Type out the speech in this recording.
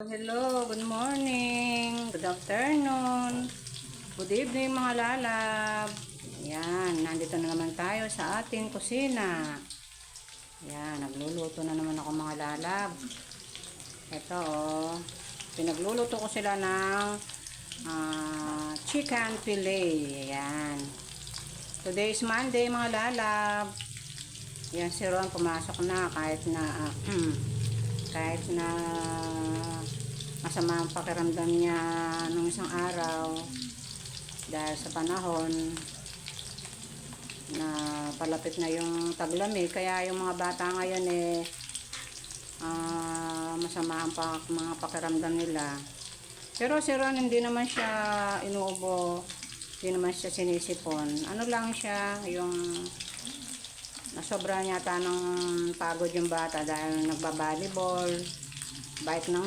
Hello, good morning, good afternoon, good evening mga lalab. Yan, nandito na naman tayo sa ating kusina. Yan, nagluluto na naman ako mga lalab. Ito pinagluluto ko sila ng chicken fillet. Yan. Today is Monday mga lalab. Yan, si Ron pumasok na kahit na masama ang pakiramdam niya nung isang araw dahil sa panahon na palapit na yung taglamig, kaya yung mga bata ngayon masama ang mga pakiramdam nila. Pero si Ron hindi naman siya inuubo, hindi naman siya sinisipon, ano lang siya, yung nasobra yata ng pagod yung bata dahil nagba-volleyball, bait ng